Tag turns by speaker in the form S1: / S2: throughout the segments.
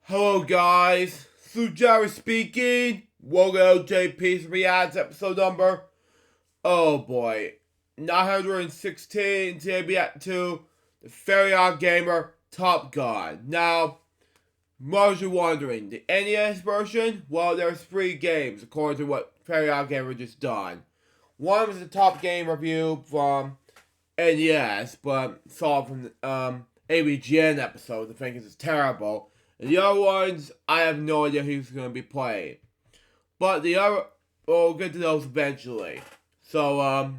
S1: Hello guys, Jerry speaking. Welcome to LJPCBM episode number, oh boy, 916. Today we at to the Very OddGamer Top Gun. Now, most are wondering, the NES version? Well, there's 3 games according to what Very OddGamer just done. One was the Top Game review from NES, but saw from the ABGN episode. I think it's terrible. And the other ones, I have no idea who's going to be playing. But the other, we'll get to those eventually. So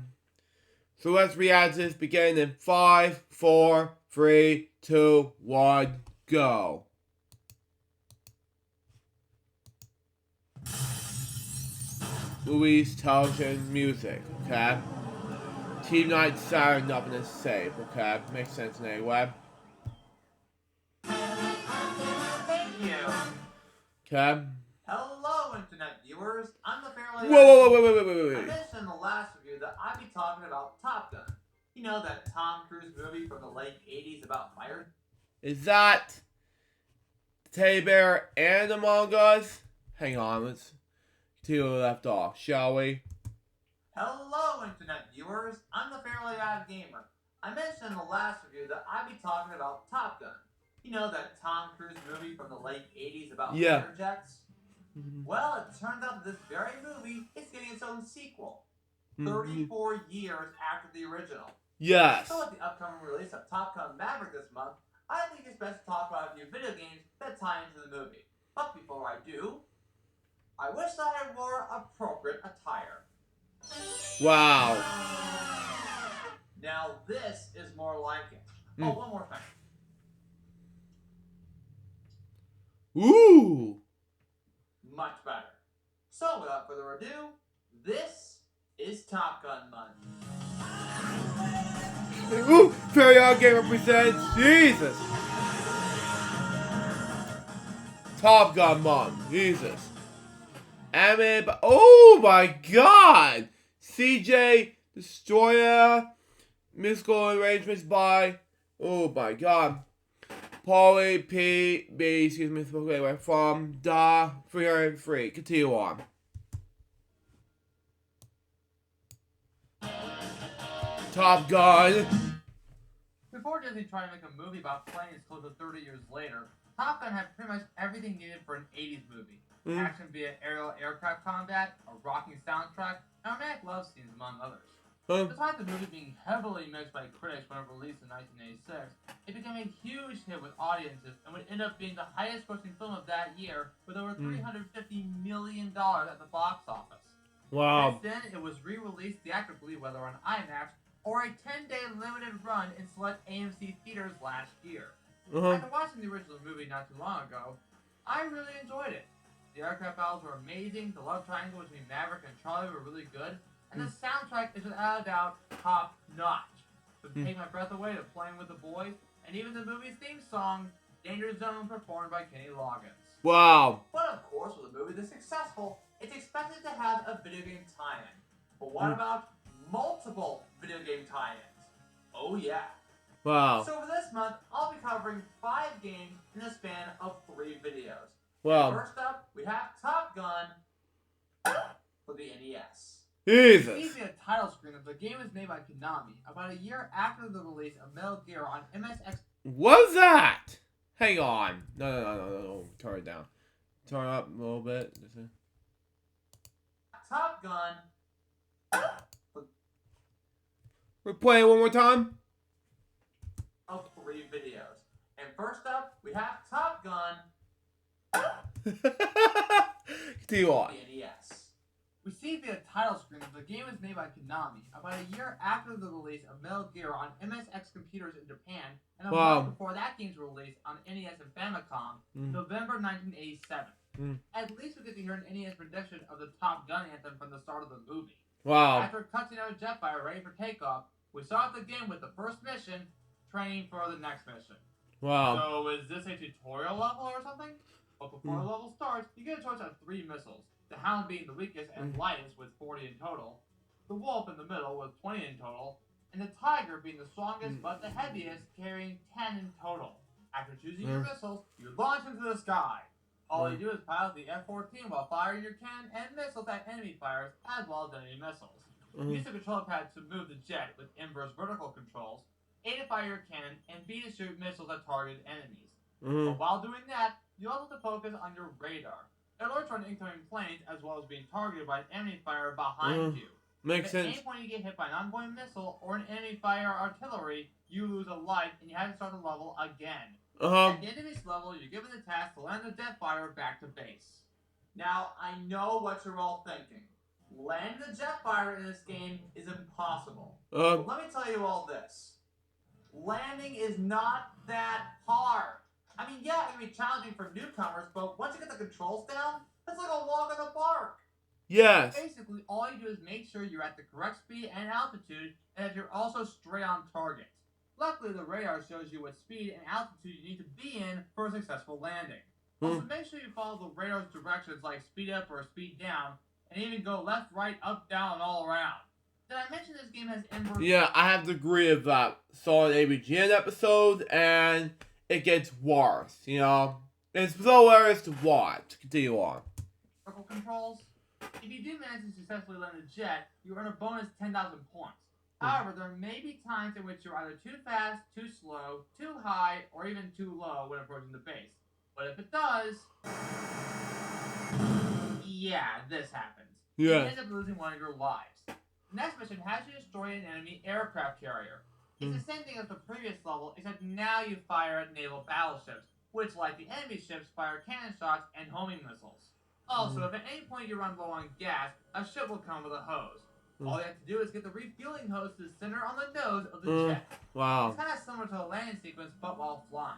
S1: let's react to this beginning in 5, 4, 3, 2, 1, go. Movies, television, music, okay? Team Night Saturday, nothing is safe, okay? Makes sense anyway.
S2: Thank you.
S1: Okay.
S2: Hello, Internet viewers. I'm the Fairly
S1: Whoa.
S2: I mentioned in the last review that I'd be talking about Top Gun. You know, that Tom Cruise movie from the late 80s about fire?
S1: Is that Teddy Bear and Among Us? Hang on, let's continue where we left off, shall we?
S2: Hello, Internet viewers. I'm the Fairly OddGamer. I mentioned in the last review that I'd be talking about Top Gun. You know, that Tom Cruise movie from the late 80s about fighter jets? Well, it turns out that this very movie is getting its own sequel. 34 years after the original.
S1: Yes.
S2: So with the upcoming release of Top Gun Maverick this month, I think it's best to talk about a few video games that tie into the movie. But before I do, I wish that I wore appropriate attire.
S1: Wow.
S2: Now this is more like it. Oh, one more thing.
S1: Ooh.
S2: Much better. So without further ado, this is Top Gun month.
S1: Ooh, Very OddGamer presents Jesus. Top Gun month, Jesus. Oh my God. CJ Destroyer. Musical arrangements by, oh my God, Paulie P. B. Excuse me, anyway, from Da 303. Continue on. Top Gun.
S2: Before Disney tried to make a movie about planes close to 30 years later, Top Gun had pretty much everything needed for an 80s movie. Action via aerial aircraft combat, a rocking soundtrack, and romantic love scenes, among others. Despite the movie being heavily mixed by critics when it released in 1986, it became a huge hit with audiences and would end up being the highest grossing film of that year with over $350 million at the box office.
S1: Wow.
S2: Since then, it was re-released theatrically, whether on IMAX or a 10-day limited run in select AMC theaters last year. After watching the original movie not too long ago, I really enjoyed it. The aircraft battles were amazing, the love triangle between Maverick and Charlie were really good, and the soundtrack is without a doubt top notch. From Take My Breath Away to Playing with the Boys, and even the movie's theme song, Danger Zone, performed by Kenny Loggins.
S1: Wow.
S2: But of course, with a movie this successful, it's expected to have a video game tie-in. But what about multiple video game tie-ins? Oh yeah.
S1: Wow.
S2: So for this month, I'll be covering 5 games in the span of 3 videos.
S1: Wow.
S2: First up, we have Top Gun for the NES.
S1: Jesus.
S2: Easy a title screen of the game was made by Konami about a year after the release of Metal Gear on MSX.
S1: What's that? Hang on. No. Turn it down. Turn it up a little bit.
S2: Top Gun.
S1: We're playing one more time.
S2: Of 3 videos. And first up, we have Top Gun.
S1: Continue on.
S2: The NES. We see via title screen that the game was made by Konami about a year after the release of Metal Gear on MSX computers in Japan, and a month before that game's release on NES and Famicom, November 1987. At least we get to hear an NES rendition of the Top Gun anthem from the start of the movie.
S1: Wow.
S2: After cutting out a jet fighter ready for takeoff, we start the game with the first mission, training for the next mission.
S1: Wow.
S2: So is this a tutorial level or something? But before the level starts, you get a choice of 3 missiles. The Hound being the weakest and lightest with 40 in total, the Wolf in the middle with 20 in total, and the Tiger being the strongest but the heaviest, carrying 10 in total. After choosing your missiles, you launch into the sky. All you do is pilot the F-14 while firing your cannon and missiles at enemy fires, as well as enemy missiles. Use the control pad to move the jet with inverse vertical controls, A to fire your cannon, and B to shoot missiles at targeted enemies. But while doing that, you also have to focus on your radar. It alerts on incoming planes as well as being targeted by an enemy fire behind you.
S1: Makes sense.
S2: At any point you get hit by an ongoing missile or an enemy fire artillery, you lose a life and you have to start the level again. At the end of each level, you're given the task to land the jet fighter back to base. Now, I know what you're all thinking. Landing the jet fighter in this game is impossible. But let me tell you all this. Landing is not that hard. I mean, yeah, it can be challenging for newcomers, but once you get the controls down, it's like a walk in the park.
S1: Yes.
S2: Basically, all you do is make sure you're at the correct speed and altitude, and that you're also straight on target. Luckily, the radar shows you what speed and altitude you need to be in for a successful landing. Also, make sure you follow the radar's directions like speed up or speed down, and even go left, right, up, down, and all around. Did I mention this game has inverse?
S1: Yeah, I have to agree with that. Saw an ABGN episode, and it gets worse, you know? It's so hilarious to watch. Continue on.
S2: Vertical controls. If you do manage to successfully land a jet, you earn a bonus 10,000 points. However, there may be times in which you're either too fast, too slow, too high, or even too low when approaching the base. But if it does, yeah, this happens. You end up losing one of your lives. The next mission has you destroy an enemy aircraft carrier. It's the same thing as the previous level, except now you fire at naval battleships, which, like the enemy ships, fire cannon shots and homing missiles. Also, if at any point you run low on gas, a ship will come with a hose. All you have to do is get the refueling hose to the center on the nose of the jet.
S1: Wow.
S2: It's kind of similar to a landing sequence, but while flying.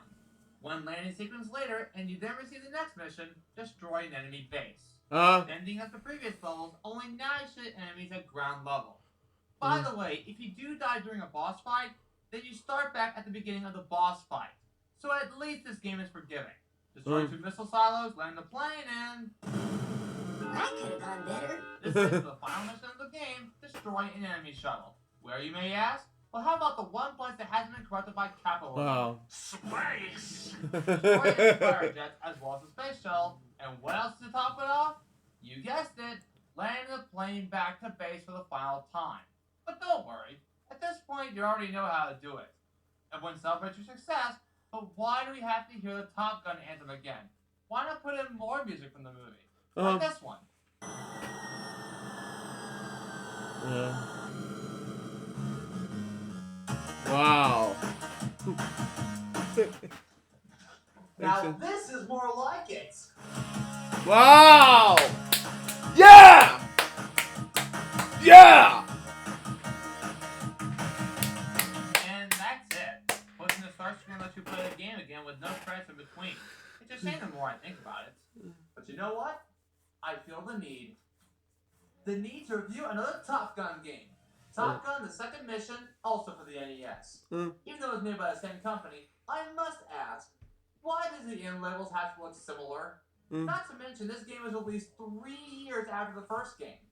S2: One landing sequence later, and you then receive the next mission, destroy an enemy base. Ending at the previous levels, only now you shoot enemies at ground level. By the way, if you do die during a boss fight, then you start back at the beginning of the boss fight. So at least this game is forgiving. Destroy 2 missile silos, land the plane, and...
S3: That could have gone better.
S2: This is the final mission of the game, destroy an enemy shuttle. Where, you may ask? Well, how about the one place that hasn't been corrupted by capitalism?
S1: Wow.
S2: Space! Destroy enemy fire jets as well as the space shuttle. And what else to top it off? You guessed it, land the plane back to base for the final time. But don't worry, at this point you already know how to do it. Everyone celebrates your success, but why do we have to hear the Top Gun anthem again? Why not put in more music from the movie? Like this one.
S1: Wow.
S2: Now this is more like it.
S1: Wow. Yeah. Yeah.
S2: And that's it. Pushing the start screen lets you play the game again with no credits in between. It's just saying the more I think about it. But you know what? I feel the need to review another Top Gun game. Top Gun, the second mission, also for the NES. Even though it's made by the same company, I must ask, why does the end levels have to look similar? Not to mention, this game was released 3 years after the first game.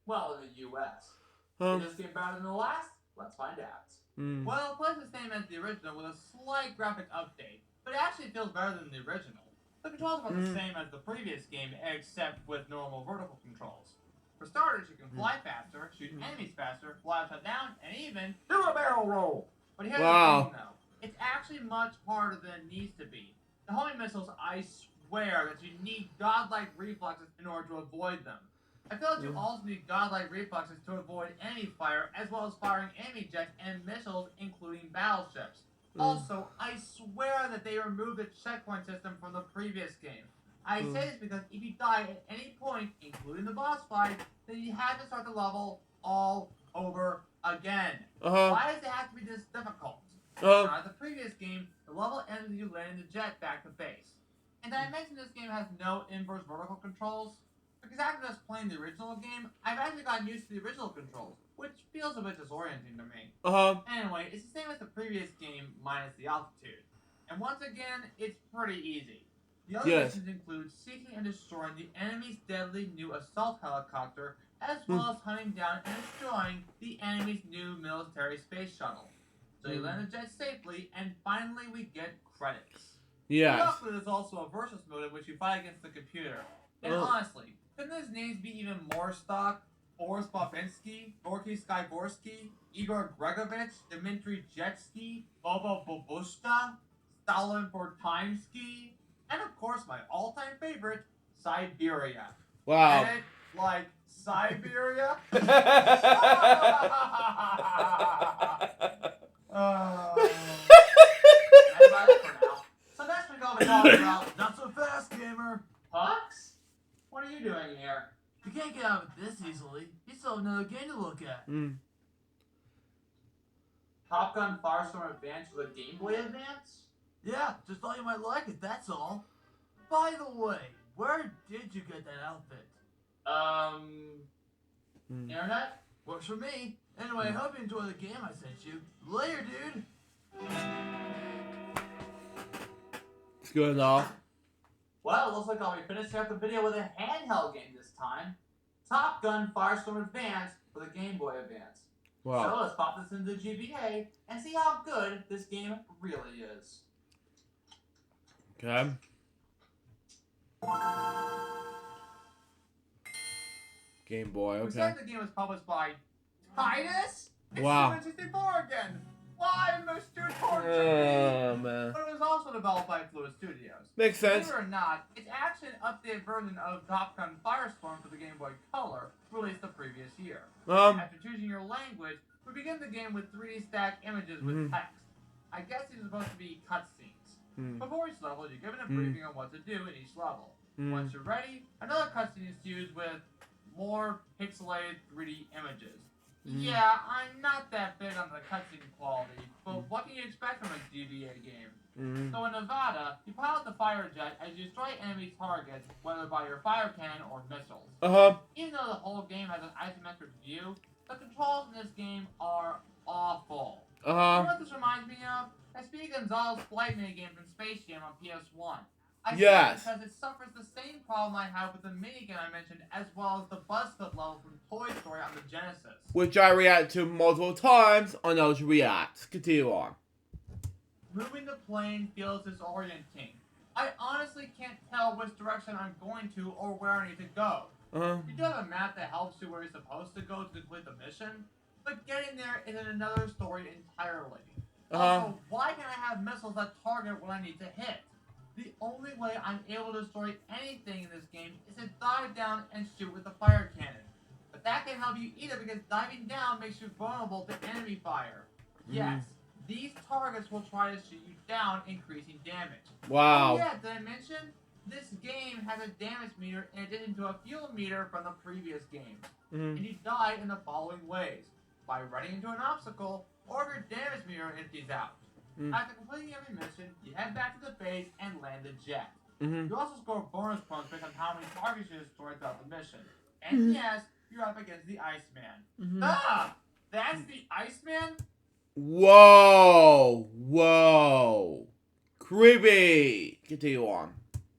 S2: Well, in the US. Is this game better than the last? Let's find out. Well, it plays the same as the original with a slight graphic update, but it actually feels better than the original. The controls are the same as the previous game, except with normal vertical controls. For starters, you can fly faster, shoot enemies faster, fly upside down, and even do a barrel roll. But here's the thing, though. It's actually much harder than it needs to be. The homing missiles, I swear that you need godlike reflexes in order to avoid them. I feel that you also need godlike reflexes to avoid enemy fire, as well as firing enemy jets and missiles, including battleships. Also, I swear that they removed the checkpoint system from the previous game. I say this because if you die at any point, including the boss fight, then you have to start the level all over again. Why does it have to be this difficult? Now, the previous game, the level ends with you landing the jet back to base. And I mentioned this game has no inverse vertical controls. Because after just playing the original game, I've actually gotten used to the original controls, which feels a bit disorienting to me. Anyway, it's the same as the previous game, minus the altitude. And once again, it's pretty easy. The other missions include seeking and destroying the enemy's deadly new assault helicopter, as well as hunting down and destroying the enemy's new military space shuttle. So you land the jet safely, and finally we get credits.
S1: Yes.
S2: Luckily, there's also a versus mode in which you fight against the computer. And honestly, couldn't those names be even more stock? Boris Babinski, Gorky Skygorsky, Igor Gregovich, Dmitry Jetsky, Bobo Bobushka, Stalin Bortimsky, and of course my all-time favorite, Siberia.
S1: Wow.
S2: Get it? Like Siberia? That's about it for now. So next week I'll be talking about Not So Fast Gamer. Hux? What are you doing here?
S4: You can't get out of it this easily. You still have another game to look at.
S2: Top Gun Firestorm Advance for the Game Boy Advance?
S4: Yeah, just thought you might like it, that's all. By the way, where did you get that outfit?
S2: Internet?
S4: Works for me. Anyway, I hope you enjoy the game I sent you. Later, dude.
S1: It's good enough.
S2: Well, it looks like I'll be finishing up the video with a handheld game this time. Top Gun Firestorm Advance for the Game Boy Advance.
S1: Wow.
S2: So let's pop this into GBA and see how good this game really is.
S1: Okay. Game Boy,
S2: We
S1: okay.
S2: said the game was published by Titus? It's
S1: Wow.
S2: 64 again! Why, Mr. Torture?
S1: Oh, man.
S2: But it was also developed by Fluid Studios.
S1: Makes sense.
S2: Believe it or not, it's actually an updated version of Top Gun Firestorm for the Game Boy Color, released the previous year. After choosing your language, we begin the game with 3D stacked images with text. I guess these are supposed to be cutscenes. Before each level, you're given a briefing on what to do in each level. Once you're ready, another cutscene is used with more pixelated 3D images. Yeah, I'm not that big on the cutscene quality, but what can you expect from a GBA game? So in Nevada, you pilot the fire jet as you destroy enemy targets, whether by your fire cannon or missiles. Even though the whole game has an isometric view, the controls in this game are awful. You know what this reminds me of? I Speedy Gonzalez flight minigame from Space Jam on PS1. I say
S1: Yes.
S2: because it suffers the same problem I have with the minigame I mentioned, as well as the BuzzFeed level from Toy Story on the Genesis.
S1: Which I react to multiple times on LJ Reacts. Continue on.
S2: Moving the plane feels disorienting. I honestly can't tell which direction I'm going to or where I need to go. You do have a map that helps you where you're supposed to go to complete the mission, but getting there is another story entirely. Also, why can't I have missiles that target what I need to hit? The only way I'm able to destroy anything in this game is to dive down and shoot with the fire cannon. But that can't help you either because diving down makes you vulnerable to enemy fire. Yes, these targets will try to shoot you down, increasing damage.
S1: Wow.
S2: Oh yeah, did I mention? This game has a damage meter in addition to a fuel meter from the previous game. And you die in the following ways. By running into an obstacle, or if your damage meter empties out. After completing every mission, you head back to the base and land the jet. You also score bonus points based on how many targets you destroy throughout the mission. And yes, you're up against the Iceman. Ah! That's the Iceman?
S1: Whoa. Whoa. Creepy. Continue on.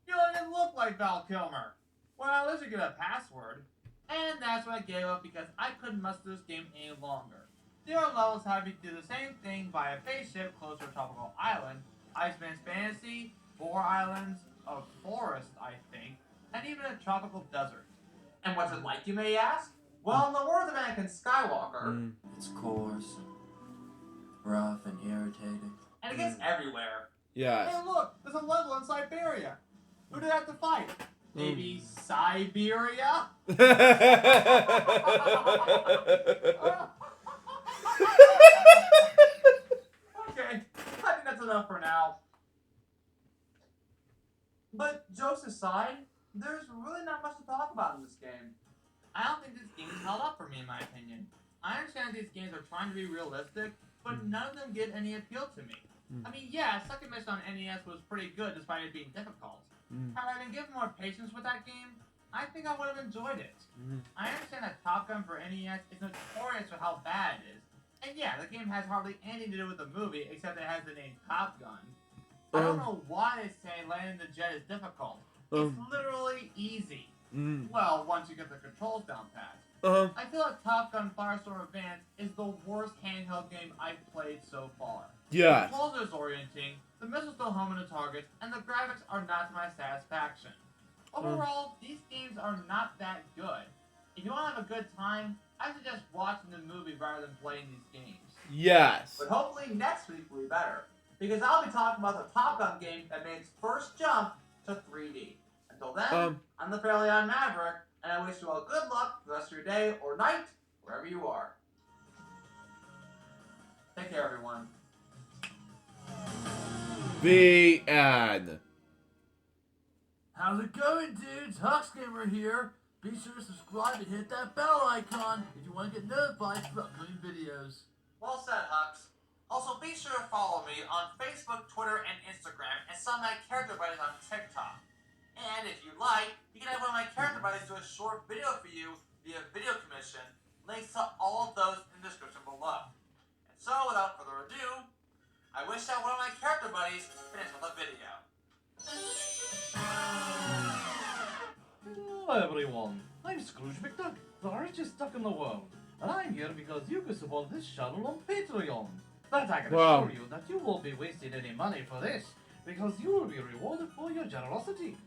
S2: You don't even look like Val Kilmer. Well, at least you get a password. And that's when I gave up because I couldn't muster this game any longer. The other levels have me do the same thing by a spaceship close to a tropical island, Iceman's Fantasy, 4 islands, a forest, I think, and even a tropical desert. And what's it like, you may ask? Well, in the words of Anakin Skywalker,
S5: It's coarse, rough, and irritating.
S2: and it gets everywhere.
S1: Yes.
S2: Hey, look, there's a level in Siberia. Who did I have to fight? Maybe Siberia? Okay, I think that's enough for now. But jokes aside, there's really not much to talk about in this game. I don't think this game is held up for me, in my opinion. I understand these games are trying to be realistic, but none of them get any appeal to me. I mean, yeah, Second Mission on NES was pretty good despite it being difficult. Had I been given more patience with that game, I think I would have enjoyed it. I understand that Top Gun for NES is notorious for how bad it is. And yeah, the game has hardly anything to do with the movie except it has the name Top Gun. I don't know why they say landing the jet is difficult. It's literally easy. Well, once you get the controls down pat. I feel like Top Gun Firestorm Advance is the worst handheld game I've played so far.
S1: Yes.
S2: The controls are disorienting, the missiles don't home into targets, and the graphics are not to my satisfaction. Overall, these games are not that good. If you want to have a good time, I suggest watching the movie rather than playing these games.
S1: Yes.
S4: But hopefully next week will be better, because I'll be talking about the Top Gun game that made its first jump to 3D. Until then, I'm the Fairly Odd Maverick, and I wish you all good luck for the rest of your day or night, wherever you are. Take care, everyone.
S1: The end.
S6: How's it going, dudes? OddGamer here. Be sure to subscribe and hit that bell icon if you want to get notified for upcoming videos.
S4: Well said, Hux. Also, be sure to follow me on Facebook, Twitter, and Instagram, and some of my character buddies on TikTok. And if you like, you can have one of my character buddies do a short video for you via video commission. Links to all of those in the description below. And so, without further ado, I wish that one of my character buddies finished with a video.
S7: Hello everyone, I'm Scrooge McDuck, the richest duck in the world, and I'm here because you can support this channel on Patreon. But I can assure you that you won't be wasting any money for this, because you will be rewarded for your generosity.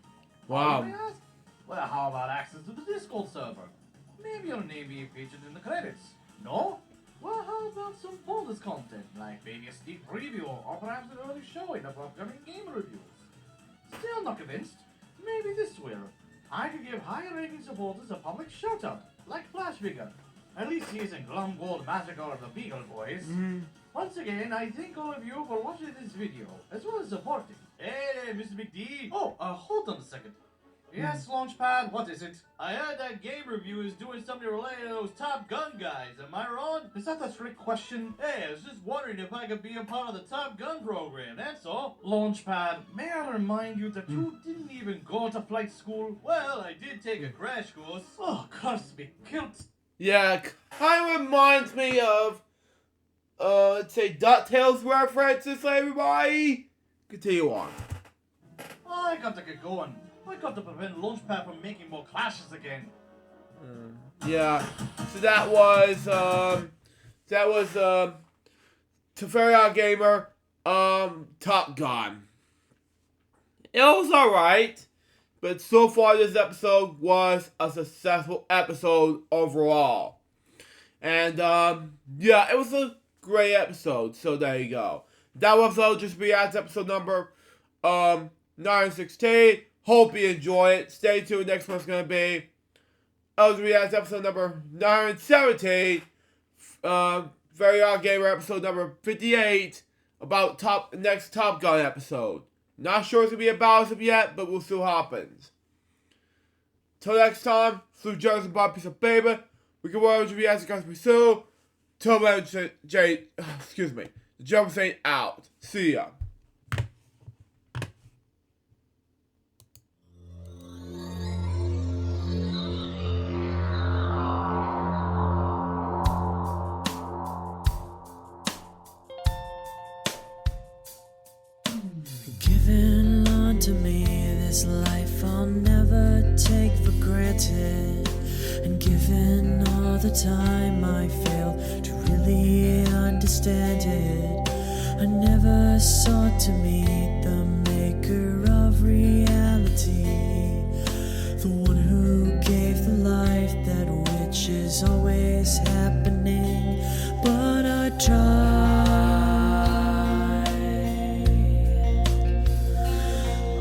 S1: Wow.
S7: Why, you may ask? Well, how about access to the Discord server? Maybe your name being featured in the credits. No? Well, how about some bonus content, like maybe a sneak preview, or perhaps an early showing of upcoming game reviews? Still not convinced? Maybe this will. I could give higher ranking supporters a public shout-out, like Flash Figure. At least he's in Glum Gold Massacre of the Beagle Boys. Once again, I thank all of you for watching this video, as well as supporting. Hey, Mr. McD! Oh, hold on a second. Yes, Launchpad, what is it? I heard that game review is doing something related to those Top Gun guys, am I wrong? Is that a trick question? Hey, I was just wondering if I could be a part of the Top Gun program, that's all. Launchpad, may I remind you that you didn't even go to flight school? Well, I did take a crash course. Oh, curse me, kilt.
S1: Yeah, kind of reminds me of, let's say, DuckTales references, everybody. Continue on.
S7: I got to get going. I got to prevent Launchpad from making more clashes again.
S1: Yeah, so that was to Very OddGamer, Top Gun. It was alright, but so far this episode was a successful episode overall. And, yeah, it was a great episode, so there you go. That was just react episode number, 916. Hope you enjoy it. Stay tuned. Next one's going to be LJPCBM episode number 917. Very OddGamer episode number 58. About next Top Gun episode. Not sure it's going to be about as of yet, but we'll see what happens. Till next time, through Jones and Bob, piece of baby. We can watch LJPCBM as guys pursue. Till then, excuse me. The German saying out. See ya.
S8: Given unto me this life I'll never take for granted, and given all the time I fail to really understand it, I never sought to meet the maker of reality, the one who gave the life that which is always happening, but I tried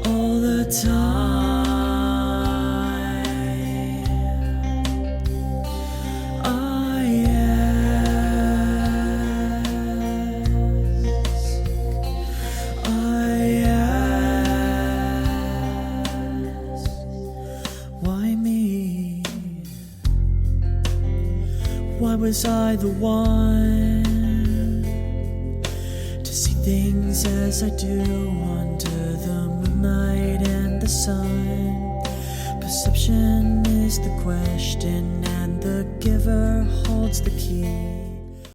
S8: all the time. I ask, why me? Why was I the one to see things as I do under the moonlight and the sun? Perception is the question, and the giver holds the key.